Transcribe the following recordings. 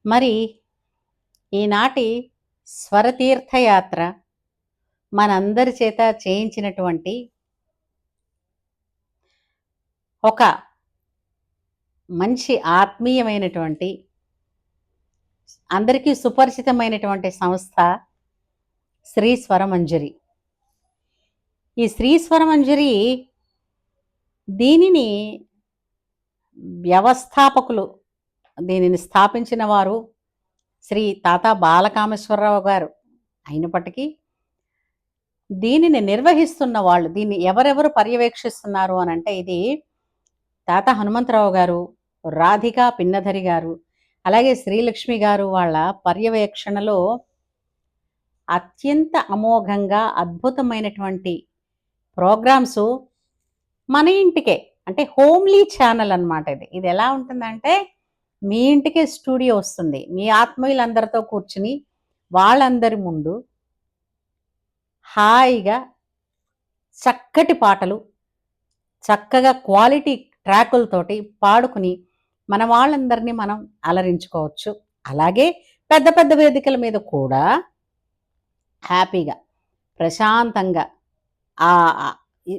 మరి ఈనాటి స్వరతీర్థయాత్ర మనందరి చేత చేయించినటువంటి ఒక మంచి ఆత్మీయమైనటువంటి అందరికీ సుపరిచితమైనటువంటి సంస్థ శ్రీ స్వరమంజరి. ఈ శ్రీ స్వరమంజరి దీనిని వ్యవస్థాపకులు, దీనిని స్థాపించిన వారు శ్రీ తాతా బాలకామేశ్వరరావు గారు అయినప్పటికీ దీనిని నిర్వహిస్తున్న వాళ్ళు, దీన్ని ఎవరెవరు పర్యవేక్షిస్తున్నారు అని అంటే ఇది తాత హనుమంతరావు గారు, రాధికా పిన్నధరి గారు, అలాగే శ్రీలక్ష్మి గారు వాళ్ళ పర్యవేక్షణలో అత్యంత అమోఘంగా అద్భుతమైనటువంటి ప్రోగ్రామ్స్ మన ఇంటికే, అంటే హోమ్లీ ఛానల్ అనమాట. ఇది ఎలా ఉంటుందంటే మీ ఇంటికే స్టూడియో వస్తుంది. మీ ఆత్మీయులందరితో కూర్చుని వాళ్ళందరి ముందు హాయిగా చక్కటి పాటలు, చక్కగా క్వాలిటీ ట్రాకులతోటి పాడుకుని మన వాళ్ళందరినీ మనం అలరించుకోవచ్చు. అలాగే పెద్ద పెద్ద వేదికల మీద కూడా హ్యాపీగా ప్రశాంతంగా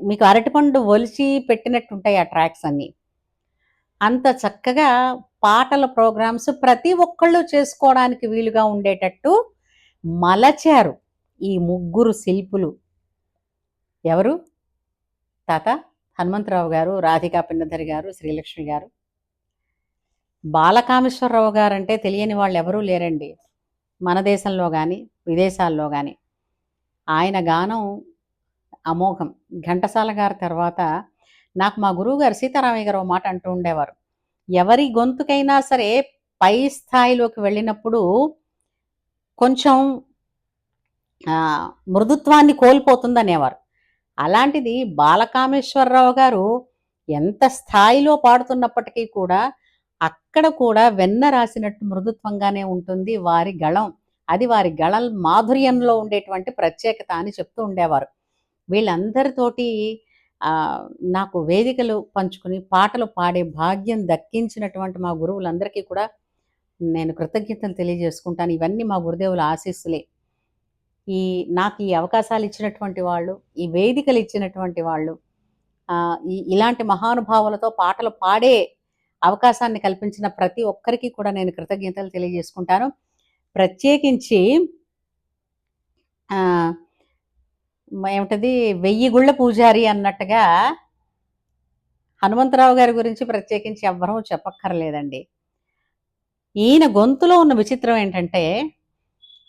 మీకు అరటిపండు ఒలిచి పెట్టినట్టుంటాయి ఆ ట్రాక్స్ అన్నీ. అంత చక్కగా పాటల ప్రోగ్రామ్స్ ప్రతి ఒక్కళ్ళు చేసుకోవడానికి వీలుగా ఉండేటట్టు మలచారు ఈ ముగ్గురు శిల్పులు. ఎవరు? తాత హనుమంతరావు గారు, రాధికా పిన్నధరి గారు, శ్రీలక్ష్మి గారు. బాలకామేశ్వరరావు గారు అంటే తెలియని వాళ్ళు ఎవరూ లేరండి మన దేశంలో కానీ విదేశాల్లో కానీ. ఆయన గానం అమోఘం. ఘంటసాల గారి తర్వాత నాకు మా గురువు గారు సీతారామయ్య గారు ఒక మాట అంటూ ఉండేవారు, ఎవరి గొంతుకైనా సరే పై స్థాయిలోకి వెళ్ళినప్పుడు కొంచెం మృదుత్వాన్ని కోల్పోతుందనేవారు. అలాంటిది బాలకామేశ్వరరావు గారు ఎంత స్థాయిలో పాడుతున్నప్పటికీ కూడా అక్కడ కూడా వెన్న రాసినట్టు మృదుత్వంగానే ఉంటుంది వారి గళం. అది వారి గళం మాధుర్యంలో ఉండేటువంటి ప్రత్యేకత అని చెప్తూ ఉండేవారు. వీళ్ళందరితోటి నాకు వేదికలు పంచుకుని పాటలు పాడే భాగ్యం దక్కించినటువంటి మా గురువులందరికీ కూడా నేను కృతజ్ఞతలు తెలియజేసుకుంటాను. ఇవన్నీ మా గురుదేవుల ఆశీస్సులే. నాకు ఈ అవకాశాలు ఇచ్చినటువంటి వాళ్ళు, ఈ వేదికలు ఇచ్చినటువంటి వాళ్ళు, ఇలాంటి మహానుభావులతో పాటలు పాడే అవకాశాన్ని కల్పించిన ప్రతి ఒక్కరికి కూడా నేను కృతజ్ఞతలు తెలియజేసుకుంటాను. ప్రత్యేకించి ఏమిటది 1000 గుళ్ళ పూజారి అన్నట్టుగా హనుమంతరావు గారి గురించి ప్రత్యేకించి ఎవ్వరూ చెప్పక్కర్లేదండి. ఈయన గొంతులో ఉన్న విచిత్రం ఏంటంటే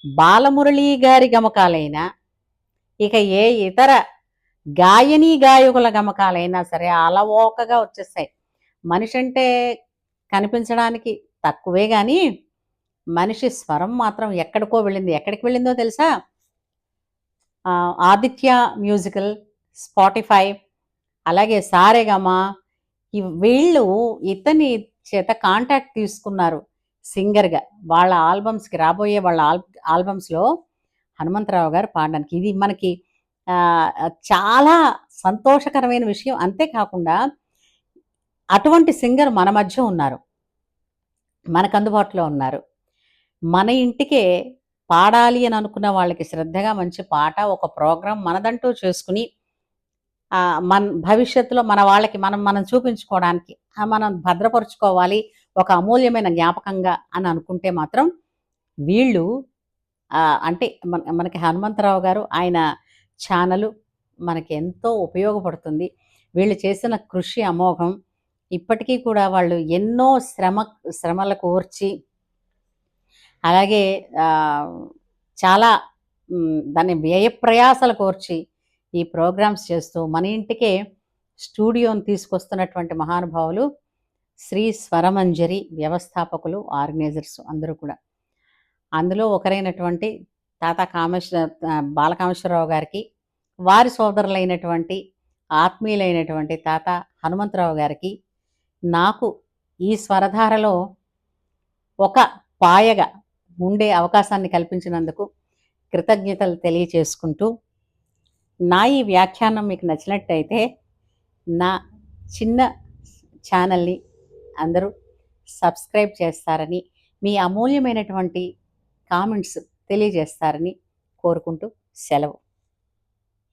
బాలమురళీ గారి గమకాలైనా, ఇక ఏ ఇతర గాయనీ గాయకుల గమకాలైనా సరే అలవోకగా వచ్చేస్తాయి. మనిషి అంటే కనిపించడానికి తక్కువే కానీ మనిషి స్వరం మాత్రం ఎక్కడికో వెళ్ళింది. ఎక్కడికి వెళ్ళిందో తెలుసా? ఆదిత్య మ్యూజికల్, స్పాటిఫై, అలాగే సారేగమ, వీళ్ళు ఇతని చేత కాంటాక్ట్ తీసుకున్నారు సింగర్గా. వాళ్ళ ఆల్బమ్స్కి రాబోయే వాళ్ళ ఆల్బమ్స్లో హనుమంతరావు గారు పాడడానికి. ఇది మనకి చాలా సంతోషకరమైన విషయం. అంతేకాకుండా అటువంటి సింగర్ మన మధ్య ఉన్నారు, మనకు అందుబాటులో ఉన్నారు. మన ఇంటికే పాడాలి అని అనుకున్న వాళ్ళకి శ్రద్ధగా మంచి పాట, ఒక ప్రోగ్రాం మనదంటూ చేసుకుని మన భవిష్యత్తులో మన వాళ్ళకి మనం చూపించుకోవడానికి మనం భద్రపరుచుకోవాలి ఒక అమూల్యమైన జ్ఞాపకంగా అని అనుకుంటే మాత్రం వీళ్ళు అంటే మనకి హనుమంతరావు గారు ఆయన ఛానలు మనకి ఎంతో ఉపయోగపడుతుంది. వీళ్ళు చేసిన కృషి అమోఘం. ఇప్పటికీ కూడా వాళ్ళు ఎన్నో శ్రమలకు ఓర్చి, అలాగే చాలా దాన్ని వ్యయప్రయాసలకు ఓర్చి ఈ ప్రోగ్రామ్స్ చేస్తూ మన ఇంటికే స్టూడియోని తీసుకొస్తున్నటువంటి మహానుభావులు శ్రీ స్వరమంజరి వ్యవస్థాపకులు, ఆర్గనైజర్స్ అందరూ కూడా. అందులో ఒకరైనటువంటి తాత బాలకామేశ్వరరావు గారికి, వారి సోదరులైనటువంటి ఆత్మీయులైనటువంటి తాత హనుమంతరావు గారికి నాకు ఈ స్వరధారలో ఒక పాయగా ఉండే అవకాశాన్ని కల్పించినందుకు కృతజ్ఞతలు తెలియచేసుకుంటూ, నా ఈ వ్యాఖ్యానం మీకు నచ్చినట్టయితే నా చిన్న ఛానల్ని అందరూ సబ్స్క్రైబ్ చేస్తారని, మీ అమూల్యమైనటువంటి కామెంట్స్ తెలియజేస్తారని కోరుకుంటూ సెలవు.